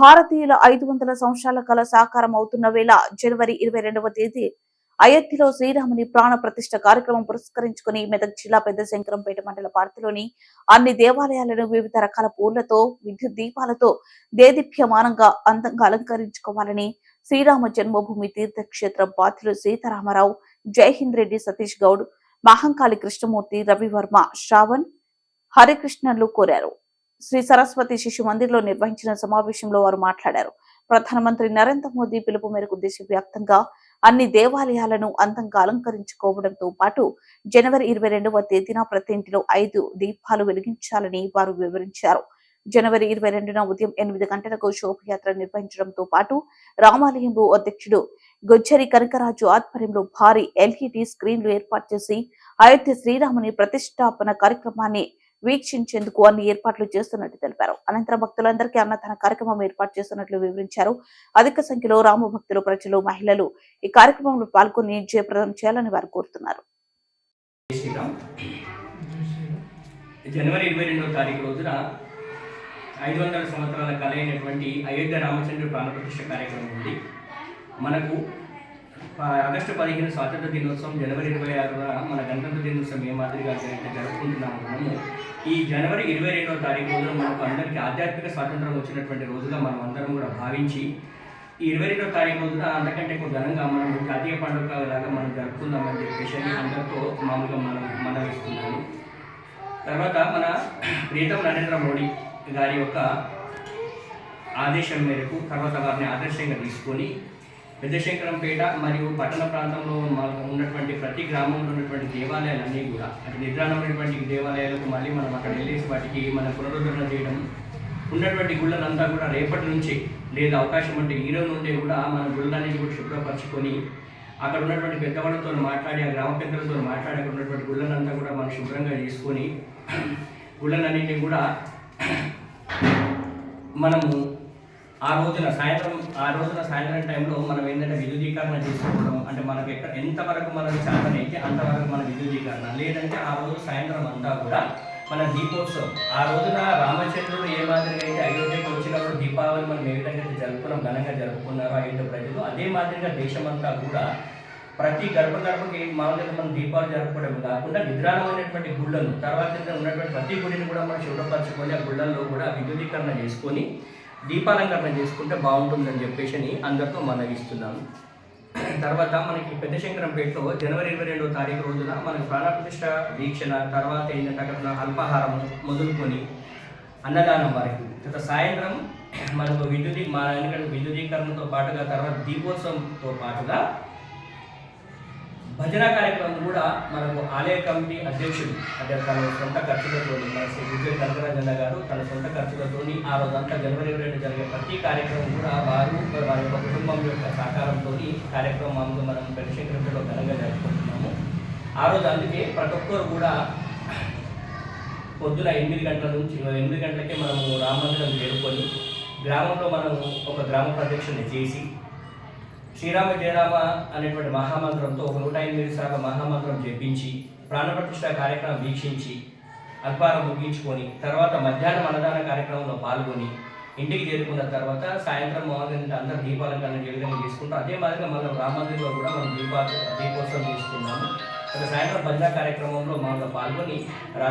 భారతీయుల 500 సంవత్సరాల కల సాకారం అవుతున్న వేళ జనవరి 22వ తేదీ అయోధ్యలో శ్రీరాముని ప్రాణ ప్రతిష్ఠ కార్యక్రమం పురస్కరించుకుని మెదక్ జిల్లా పెద్ద శంకరంపేట మండల పార్టీలోని అన్ని దేవాలయాలను వివిధ రకాల పూలతో విద్యుత్ దీపాలతో దేదీప్యమానంగా అందంగా అలంకరించుకోవాలని శ్రీరామ జన్మభూమి తీర్థక్షేత్రం బాధ్యులు సీతారామరావు, జైహింద్ రెడ్డి, సతీష్ గౌడ్, మహంకాళి కృష్ణమూర్తి, రవివర్మ, శ్రావణ్, హరికృష్ణన్లు కోరారు. శ్రీ సరస్వతి శిశు మందిర్లో నిర్వహించిన సమావేశంలో వారు మాట్లాడారు. ప్రధానమంత్రి నరేంద్ర మోదీ పిలుపు మేరకు దేశవ్యాప్తంగా అన్ని దేవాలయాలను అందంగా అలంకరించుకోవడంతో పాటు జనవరి 22వ తేదీన ప్రతి ఇంటిలో 5 దీపాలు వెలిగించాలని వారు వివరించారు. జనవరి 22న ఉదయం 8 గంటలకు శోభయాత్ర నిర్వహించడంతో పాటు రామాలయంలో అధ్యక్షుడు గొజ్జరి కనకరాజు ఆధ్వర్యంలో భారీ ఎల్ఈడి స్క్రీన్లు ఏర్పాటు చేసి అయోధ్య శ్రీరాముని ప్రతిష్టాపన కార్యక్రమాన్ని వీక్షించేందుకు అన్ని ఏర్పాట్లు చేస్తున్నట్టు తెలిపారు. అనంతరం భక్తులందరికీ అన్నదాన కార్యక్రమం ఏర్పాటు చేస్తున్నట్లు వివరించారు. అధిక సంఖ్యలో రామ భక్తులు, ప్రజలు, మహిళలు ఈ కార్యక్రమంలో పాల్గొని జయప్రదం చేయాలని వారు కోరుతున్నారు. జనవరి 22వ తారీఖు రోజున 500 సంవత్సరాల కళ అయినటువంటి అయోధ్య రామచంద్ర ప్రాణప్రతిష్ఠ కార్యక్రమం ఉంది. మనకు ఆగస్టు 15 స్వాతంత్ర దినోత్సవం, జనవరి 26న మన గణతంత్ర దినోత్సవం ఏ మాదిరిగా జరుపుకుంటున్నాము. మనము ఈ జనవరి 22వ తారీఖు రోజున మనకు అందరికీ ఆధ్యాత్మిక స్వాతంత్రం వచ్చినటువంటి రోజుగా మనం అందరం కూడా భావించి ఈ 22వ తారీఖు రోజున అంతకంటే ఎక్కువ ఘనంగా మనం జాతీయ పండుగ లాగా మనం జరుపుకుందామని చెప్పేసి అందరితో మామూలుగా మనవిస్తున్నాను. తర్వాత మన ప్రీతం నరేంద్ర మోడీ గారి యొక్క ఆదేశం మేరకు తర్వాత వారిని ఆదర్శంగా తీసుకొని పెద్ద శంకరంపేట మరియు పట్టణ ప్రాంతంలో ఉన్నటువంటి ప్రతి గ్రామంలో ఉన్నటువంటి దేవాలయాలన్నీ కూడా అటు నిద్రాణమైనటువంటి దేవాలయాలకు మళ్ళీ మనం అక్కడ వెళ్ళేసి వాటికి మన పునరుద్ధరణ చేయడం, ఉన్నటువంటి గుళ్ళనంతా కూడా రేపటి నుంచి లేదా అవకాశం అంటే ఈ రోజు నుండి కూడా మన గుళ్ళన్నీ కూడా శుభ్రపరచుకొని అక్కడ ఉన్నటువంటి పెద్దవాళ్ళతో మాట్లాడి, ఆ గ్రామ పెద్దలతో మాట్లాడి అక్కడ ఉన్నటువంటి గుళ్ళనంతా కూడా మనం శుభ్రంగా చేసుకొని గుళ్ళనన్నింటినీ కూడా మనము ఆ రోజున సాయంత్రం టైంలో మనం ఏంటంటే విద్యుదీకరణ చేసుకోవడం, అంటే మనకు ఎంతవరకు మనకు చేతనైతే అంతవరకు మన విద్యుదీకరణ, లేదంటే ఆ రోజు సాయంత్రం అంతా కూడా మన దీపోత్సవం. ఆ రోజున రామచంద్రుడు ఏ మాదిరిగా అయితే అయోధ్యకు వచ్చినప్పుడు దీపావళి మనం ఏ విధంగా జరుపుకున్నాం, ఘనంగా జరుపుకున్నారో అయోధ్య ప్రజలు, అదే మాదిరిగా దేశమంతా కూడా ప్రతి గడపకి మామూలుగా మనం దీపాలు జరుపుకోవడం కాకుండా నిద్రాణమైనటువంటి గుళ్ళను తర్వాత ఉన్నటువంటి ప్రతి గుడిని కూడా మనం శుభ్రపరచుకొని ఆ గుళ్ళల్లో కూడా విద్యుదీకరణ చేసుకొని దీపాలంకరణ చేసుకుంటే బాగుంటుందని చెప్పేసి అందరితో మనవిస్తున్నాను. తర్వాత మనకి పెద్ద శంకరంపేటలో జనవరి 22వ తారీఖు రోజున మనకి ప్రాణప్రతిష్ఠ దీక్షణ, తర్వాత ఏంటంటే అక్కడ అల్పాహారం మొదలుకొని అన్నదానం వరకు, తర్వాత సాయంత్రం మనకు విద్యుదీకరణతో పాటుగా తర్వాత దీపోత్సవంతో పాటుగా భజన కార్యక్రమం కూడా మనకు ఆలయ కమిటీ అధ్యక్షుడు అంటే తన సొంత ఖర్చులతో మన శ్రీ గుజ్జరి కనకరాజన్న గారు తన సొంత ఖర్చులతో ఆ రోజంతా జనవరి 22 జరిగే ప్రతి కార్యక్రమం కూడా వారి యొక్క కుటుంబం యొక్క సహకారంతో కార్యక్రమం మనం పెద్ద శంకరంపేటలో ఘనంగా జరుపుకుంటున్నాము. ఆ రోజు అందుకే ప్రతి ఒక్కరు కూడా పొద్దున 8 గంటలకే మనము రామ మందిరం చేరుకొని గ్రామంలో మనము ఒక గ్రామ ప్రదక్షిణ చేసి శ్రీరామ జయరామ అనేటువంటి మహామంత్రంతో ఒక 108 సార్లు మహామంత్రం జపించి ప్రాణప్రతిష్ఠ కార్యక్రమం వీక్షించి అల్పారం ముగించుకొని తర్వాత మధ్యాహ్నం అన్నదాన కార్యక్రమంలో పాల్గొని ఇంటికి చేరుకున్న తర్వాత సాయంత్రం మామూలుగా అందరూ దీపాలంకరణ ఏ విధంగా తీసుకుంటాం అదే మాదిరిగా మనం రామ మందిరంలో కూడా మనం దీపోత్సవం తీసుకున్నాము. సాయంత్రం భజన కార్యక్రమంలో మామూలుగా పాల్గొని రాత్రి